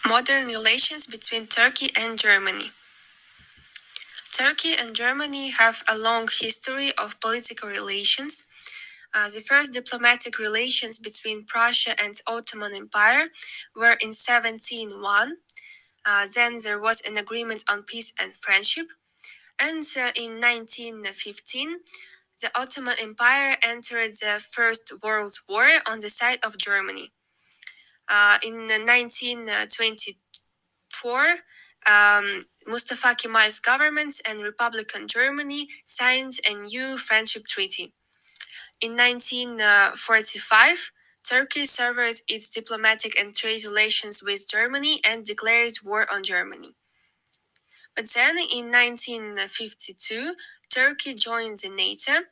Modern relations between Turkey and Germany. Turkey and Germany have a long history of political relations. The first diplomatic relations between Prussia and Ottoman Empire were in 1701. Then there was an agreement on peace and friendship. And in 1915, the Ottoman Empire entered the First World War on the side of Germany. In 1924, Mustafa Kemal's government and Republican Germany signed a new friendship treaty. In 1945, Turkey severed its diplomatic and trade relations with Germany and declared war on Germany. But then in 1952, Turkey joined the NATO,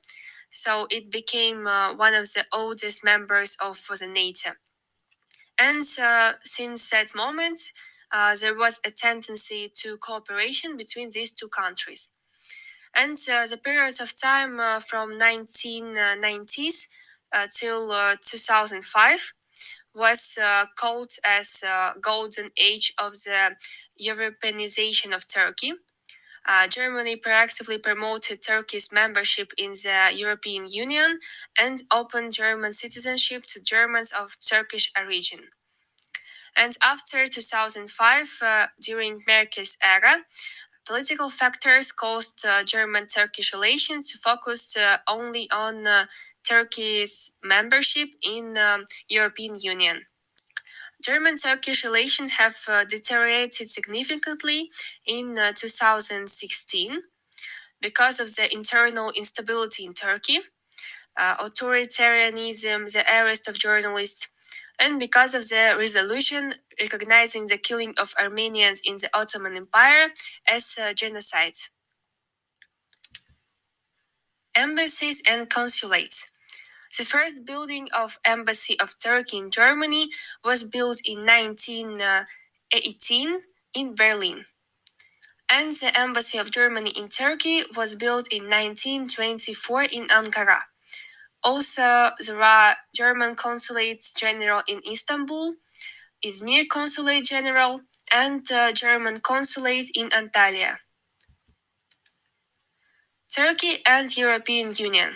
so it became one of the oldest members of the NATO. And since that moment, there was a tendency to cooperation between these two countries. And the period of time from 1990s till 2005 was called as golden age of the Europeanization of Turkey. Germany proactively promoted Turkey's membership in the European Union and opened German citizenship to Germans of Turkish origin. And after 2005, during Merkel's era, political factors caused German-Turkish relations to focus only on Turkey's membership in European Union. German-Turkish relations have deteriorated significantly in 2016 because of the internal instability in Turkey, authoritarianism, the arrest of journalists, and because of the resolution recognizing the killing of Armenians in the Ottoman Empire as genocide. Embassies and consulates. The first building of Embassy of Turkey in Germany was built in 1918 in Berlin. And the Embassy of Germany in Turkey was built in 1924 in Ankara. Also, there are German consulates general in Istanbul, Izmir Consulate General, and German consulate in Antalya. Turkey and European Union.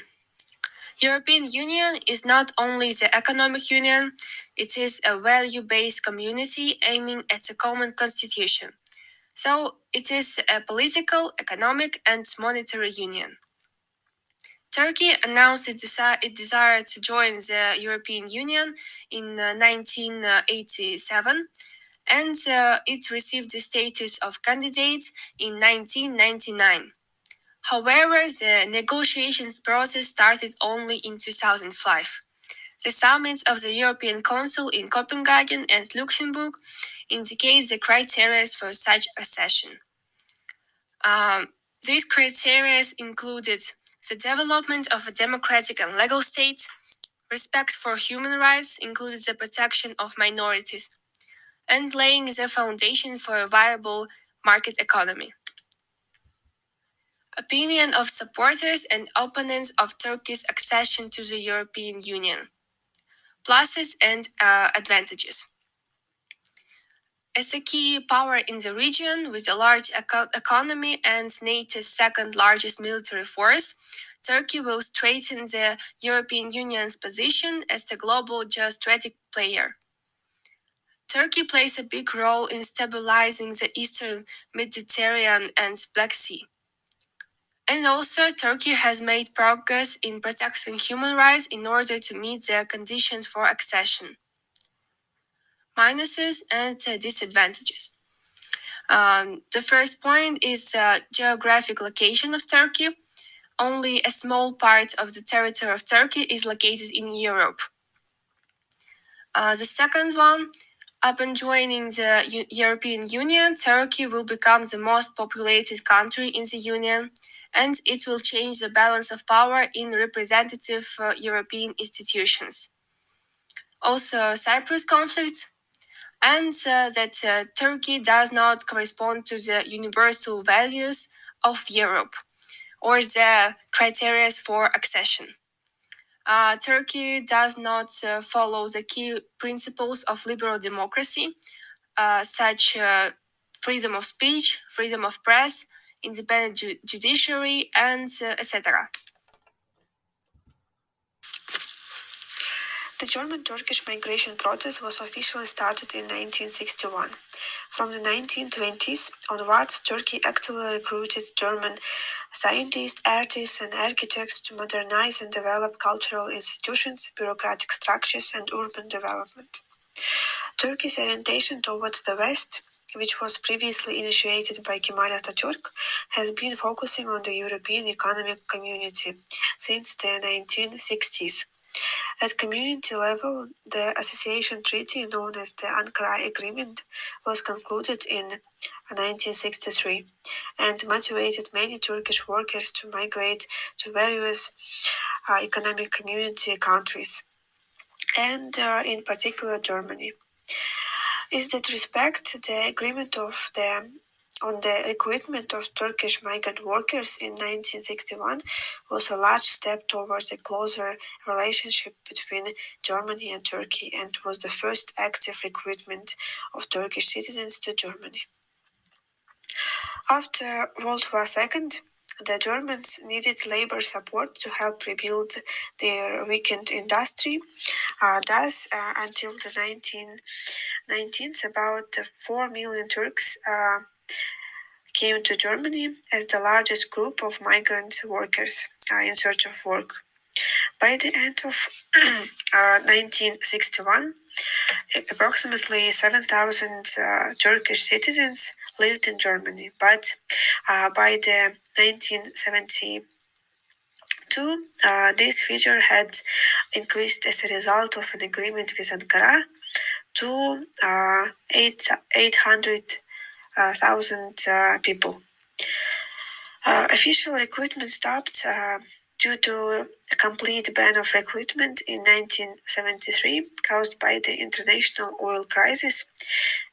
European Union is not only the economic union, it is a value-based community aiming at a common constitution. So it is a political, economic, and monetary union. Turkey announced its desire to join the European Union in 1987, and it received the status of candidate in 1999. However, the negotiations process started only in 2005. The summits of the European Council in Copenhagen and Luxembourg indicate the criteria for such accession. These criteria included the development of a democratic and legal state, respect for human rights, including the protection of minorities, and laying the foundation for a viable market economy. Opinion of supporters and opponents of Turkey's accession to the European Union. Pluses and advantages. As a key power in the region with a large economy and NATO's second largest military force, Turkey will strengthen the European Union's position as the global geostrategic player. Turkey plays a big role in stabilizing the Eastern Mediterranean and Black Sea. And also, Turkey has made progress in protecting human rights in order to meet the conditions for accession. Minuses and disadvantages. The first point is geographic location of Turkey. Only a small part of the territory of Turkey is located in Europe. The second one, upon joining the European Union, Turkey will become the most populated country in the Union, and it will change the balance of power in representative European institutions. Also, Cyprus conflict, and that Turkey does not correspond to the universal values of Europe or the criteria for accession. Turkey does not follow the key principles of liberal democracy, such freedom of speech, freedom of press, independent judiciary, and etc. The German-Turkish migration process was officially started in 1961. From the 1920s onwards, Turkey actively recruited German scientists, artists, and architects to modernize and develop cultural institutions, bureaucratic structures, and urban development. Turkey's orientation towards the West, which was previously initiated by Kemal Atatürk, has been focusing on the European Economic Community since the 1960s. At community level, the association treaty known as the Ankara Agreement was concluded in 1963 and motivated many Turkish workers to migrate to various economic community countries, and in particular Germany. Is that respect, the agreement on the recruitment of Turkish migrant workers in 1961 was a large step towards a closer relationship between Germany and Turkey and was the first active recruitment of Turkish citizens to Germany. After World War II, the Germans needed labor support to help rebuild their weakened industry. Thus, until the 1990s, about 4 million Turks came to Germany as the largest group of migrant workers in search of work. By the end of 1961, approximately 7,000 Turkish citizens lived in Germany, but by the 1972, this figure had increased as a result of an agreement with Ankara to 800,000 people. Official recruitment stopped due to a complete ban of recruitment in 1973 caused by the international oil crisis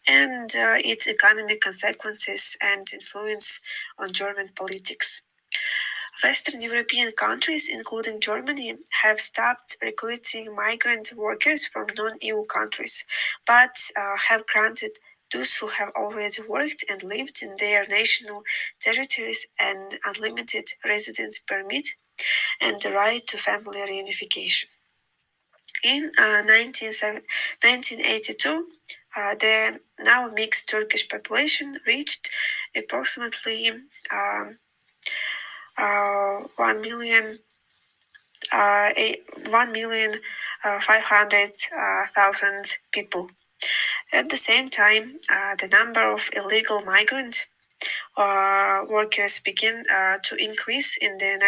and its economic consequences and influence on German politics. Western European countries, including Germany, have stopped recruiting migrant workers from non-EU countries, but have granted those who have already worked and lived in their national territories an unlimited residence permit and the right to family reunification. In 1982, the now mixed Turkish population reached approximately 1,500,000 people. At the same time, the number of illegal migrant workers began to increase in the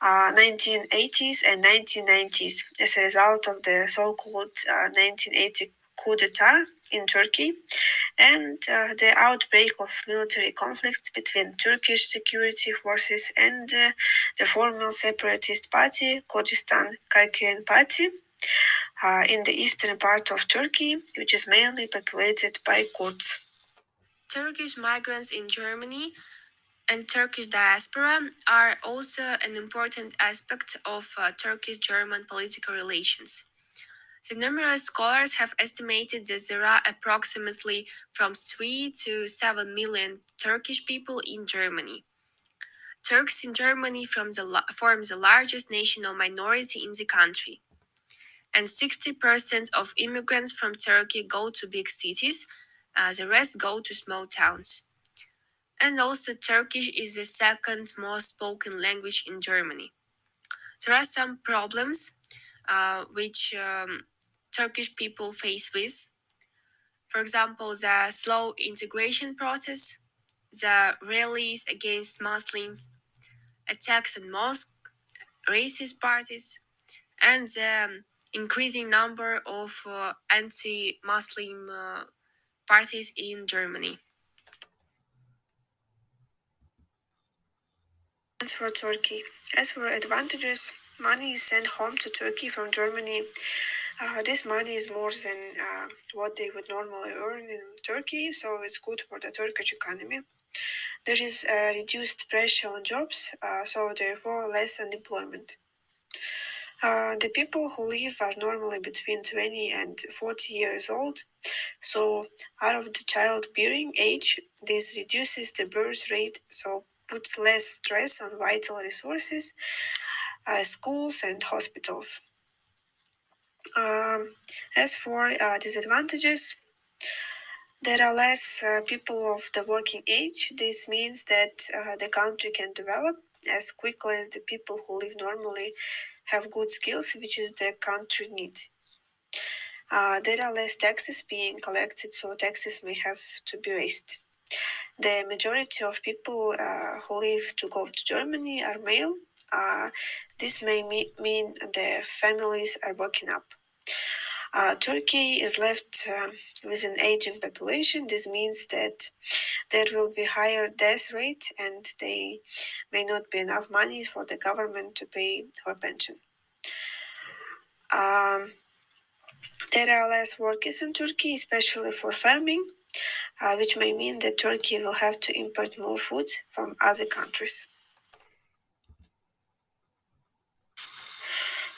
1980s and 1990s as a result of the so-called 1980 coup d'etat in Turkey and the outbreak of military conflicts between Turkish security forces and the former separatist party, Kurdistan Karkuen Party, in the eastern part of Turkey, which is mainly populated by Kurds. Turkish migrants in Germany and Turkish diaspora are also an important aspect of Turkish-German political relations. The numerous scholars have estimated that there are approximately from 3 to 7 million Turkish people in Germany. Turks in Germany form the largest national minority in the country, and 60% of immigrants from Turkey go to big cities, the rest go to small towns. And also, Turkish is the second most spoken language in Germany. There are some problems which Turkish people face with. For example, the slow integration process, the rallies against Muslims, attacks on mosques, racist parties, and the increasing number of anti-Muslim parties in Germany. For Turkey, as for advantages, money is sent home to Turkey from Germany. This money is more than what they would normally earn in Turkey, so it's good for the Turkish economy. There is reduced pressure on jobs, so therefore less unemployment. The people who live are normally between 20 and 40 years old, So out of the childbearing age, this reduces the birth rate, so puts less stress on vital resources, schools and hospitals. As for disadvantages, there are less people of the working age. This means that the country can develop as quickly as the people who live normally have good skills, which is the country needs. There are less taxes being collected, so taxes may have to be raised. The majority of people who live to go to Germany are male. This may mean the families are working up. Turkey is left with an aging population. This means that there will be higher death rate and there may not be enough money for the government to pay for pension. There are less workers in Turkey, especially for farming, which may mean that Turkey will have to import more food from other countries.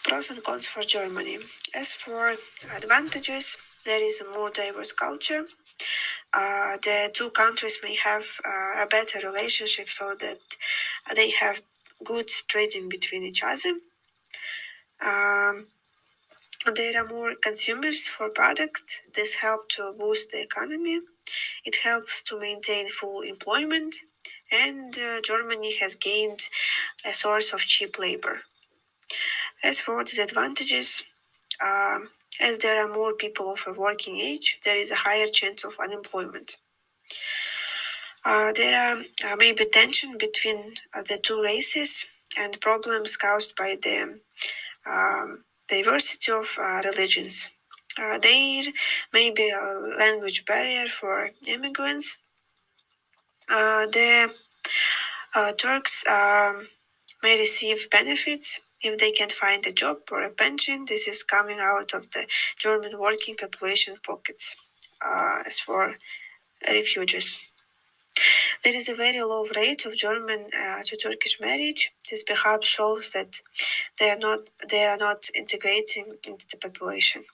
Pros and cons for Germany. As for advantages, there is a more diverse culture. The two countries may have a better relationship so that they have good trading between each other. There are more consumers for products. This helps to boost the economy. It helps to maintain full employment. And Germany has gained a source of cheap labor. As for disadvantages, as there are more people of a working age, there is a higher chance of unemployment. There are maybe tension between the two races and problems caused by the diversity of religions. There may be a language barrier for immigrants. The Turks may receive benefits if they can find a job or a pension. This is coming out of the German working population pockets. As for refugees, there is a very low rate of German to Turkish marriage. This perhaps shows that they are not integrating into the population.